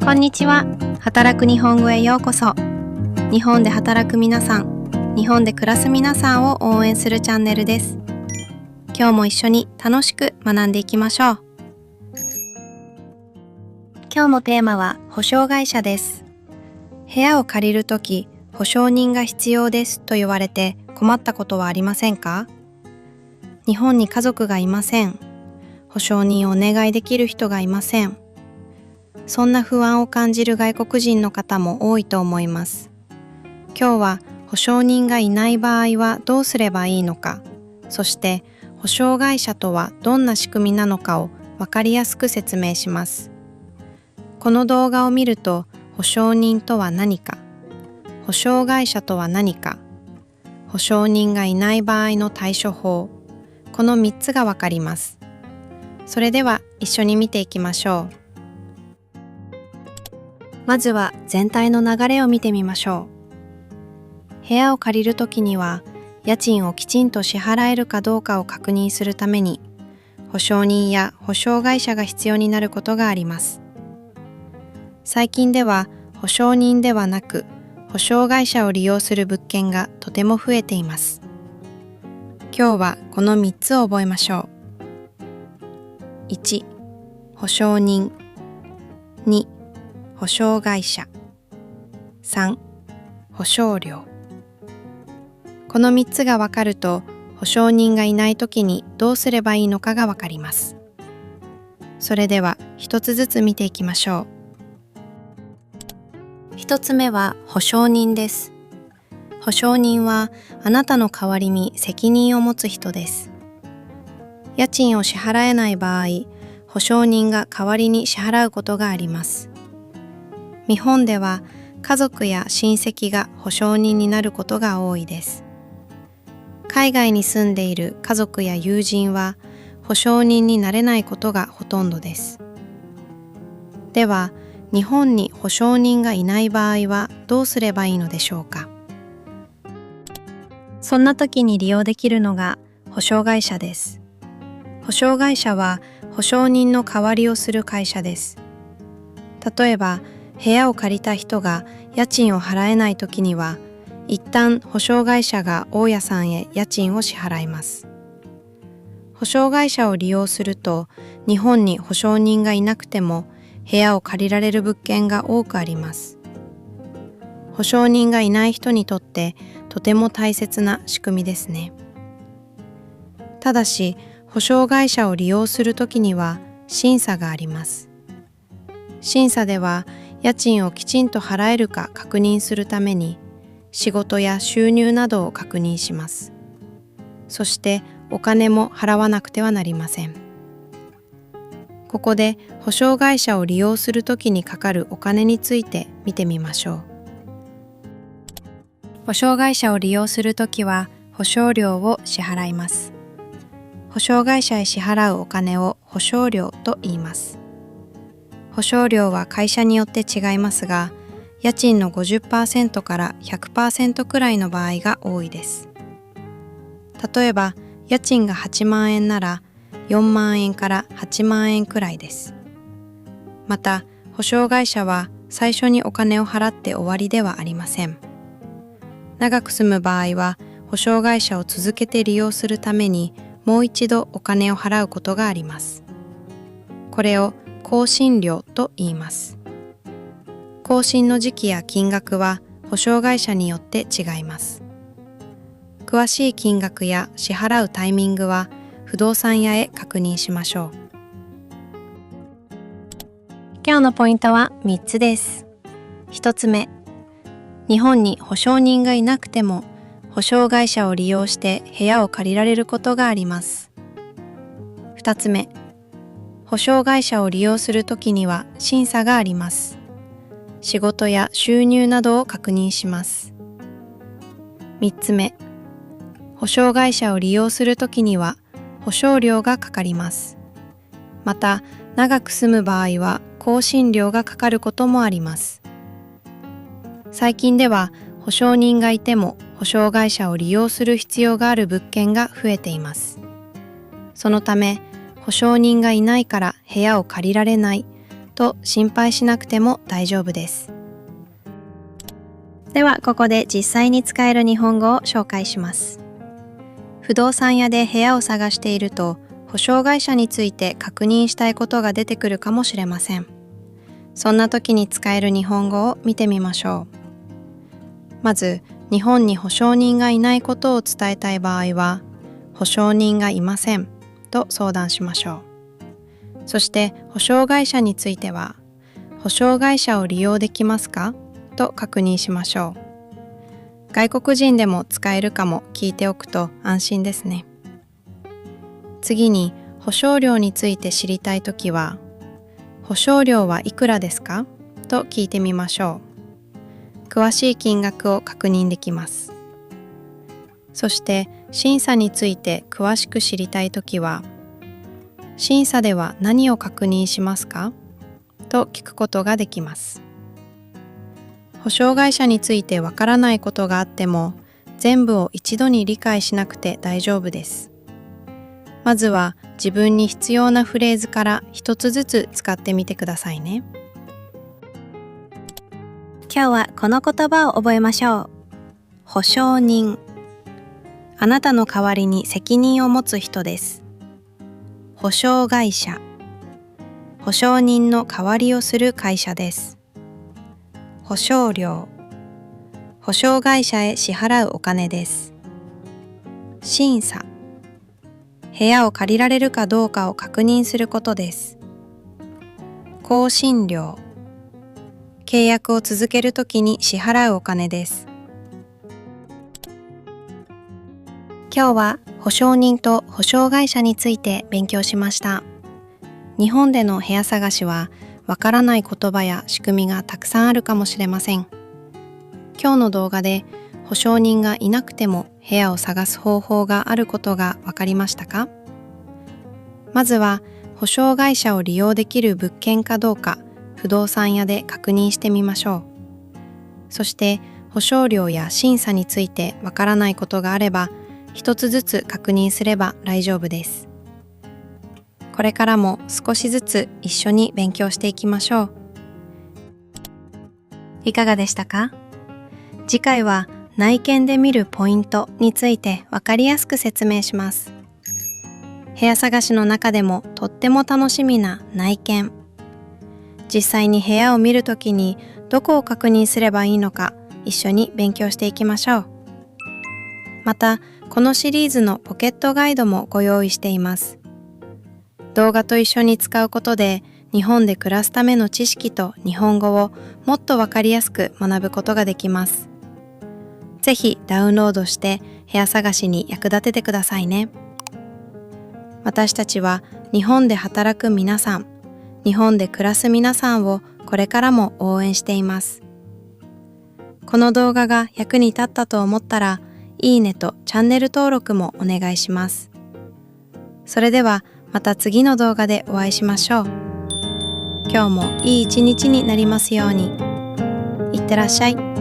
こんにちは。働く日本語へようこそ。日本で働く皆さん、日本で暮らす皆さんを応援するチャンネルです。今日も一緒に楽しく学んでいきましょう。今日のテーマは保証会社です。部屋を借りるとき、保証人が必要ですと言われて困ったことはありませんか？日本に家族がいません。保証人をお願いできる人がいません。そんな不安を感じる外国人の方も多いと思います。今日は保証人がいない場合はどうすればいいのか、そして保証会社とはどんな仕組みなのかを分かりやすく説明します。この動画を見ると、保証人とは何か、保証会社とは何か、保証人がいない場合の対処法、この3つがわかります。それでは一緒に見ていきましょう。まずは全体の流れを見てみましょう。部屋を借りるときには、家賃をきちんと支払えるかどうかを確認するために、保証人や保証会社が必要になることがあります。最近では保証人ではなく、保証会社を利用する物件がとても増えています。今日はこの3つを覚えましょう。1、保証人。2、保証会社。3、保証料。この3つがわかると、保証人がいないときにどうすればいいのかがわかります。それでは一つずつ見ていきましょう。一つ目は保証人です。保証人はあなたの代わりに責任を持つ人です。家賃を支払えない場合、保証人が代わりに支払うことがあります。日本では家族や親戚が保証人になることが多いです。海外に住んでいる家族や友人は保証人になれないことがほとんどです。では、日本に保証人がいない場合はどうすればいいのでしょうか。そんな時に利用できるのが保証会社です。保証会社は保証人の代わりをする会社です。例えば、部屋を借りた人が家賃を払えない時には、一旦保証会社が大家さんへ家賃を支払います。保証会社を利用すると、日本に保証人がいなくても部屋を借りられる物件が多くあります。保証人がいない人にとってとても大切な仕組みですね。ただし、保証会社を利用するときには審査があります。審査では家賃をきちんと払えるか確認するために仕事や収入などを確認します。そしてお金も払わなくてはなりません。ここで保証会社を利用するときにかかるお金について見てみましょう。保証会社を利用するときは保証料を支払います。保証会社へ支払うお金を保証料と言います。保証料は会社によって違いますが、家賃の 50% から 100% くらいの場合が多いです。例えば、家賃が8万円なら4万円から8万円くらいです。また、保証会社は最初にお金を払って終わりではありません。長く住む場合は、保証会社を続けて利用するためにもう一度お金を払うことがあります。これを更新料と言います。更新の時期や金額は保証会社によって違います。詳しい金額や支払うタイミングは不動産屋へ確認しましょう。今日のポイントは3つです。1つ目、日本に保証人がいなくても保証会社を利用して部屋を借りられることがあります。2つ目、保証会社を利用するときには審査があります。仕事や収入などを確認します。3つ目、保証会社を利用するときには保証料がかかります。また、長く住む場合は更新料がかかることもあります。最近では保証人がいても保証会社を利用する必要がある物件が増えています。そのため、保証人がいないから部屋を借りられないと心配しなくても大丈夫です。ではここで実際に使える日本語を紹介します。不動産屋で部屋を探していると、保証会社について確認したいことが出てくるかもしれません。そんな時に使える日本語を見てみましょう。まず、日本に保証人がいないことを伝えたい場合は、保証人がいませんと相談しましょう。そして保証会社については、保証会社を利用できますかと確認しましょう。外国人でも使えるかも聞いておくと安心ですね。次に保証料について知りたいときは、保証料はいくらですかと聞いてみましょう。詳しい金額を確認できます。そして審査について詳しく知りたいときは、審査では何を確認しますかと聞くことができます。保証会社についてわからないことがあっても、全部を一度に理解しなくて大丈夫です。まずは自分に必要なフレーズから一つずつ使ってみてくださいね。今日はこの言葉を覚えましょう。保証人。あなたの代わりに責任を持つ人です。保証会社。保証人の代わりをする会社です。保証料。保証会社へ支払うお金です。審査。部屋を借りられるかどうかを確認することです。更新料。契約を続けるときに支払うお金です。今日は保証人と保証会社について勉強しました。日本での部屋探しはわからない言葉や仕組みがたくさんあるかもしれません。今日の動画で保証人がいなくても部屋を探す方法があることがわかりましたか？まずは保証会社を利用できる物件かどうか不動産屋で確認してみましょう。そして保証料や審査についてわからないことがあれば一つずつ確認すれば大丈夫です。これからも少しずつ一緒に勉強していきましょう。いかがでしたか？次回は内見で見るポイントについてわかりやすく説明します。部屋探しの中でもとっても楽しみな内見。実際に部屋を見るときにどこを確認すればいいのか一緒に勉強していきましょう。また、このシリーズのポケットガイドもご用意しています。動画と一緒に使うことで日本で暮らすための知識と日本語をもっとわかりやすく学ぶことができます。ぜひダウンロードして部屋探しに役立ててくださいね。私たちは日本で働く皆さん、日本で暮らす皆さんをこれからも応援しています。この動画が役に立ったと思ったら、いいねとチャンネル登録もお願いします。それではまた次の動画でお会いしましょう。今日もいい一日になりますように。いってらっしゃい。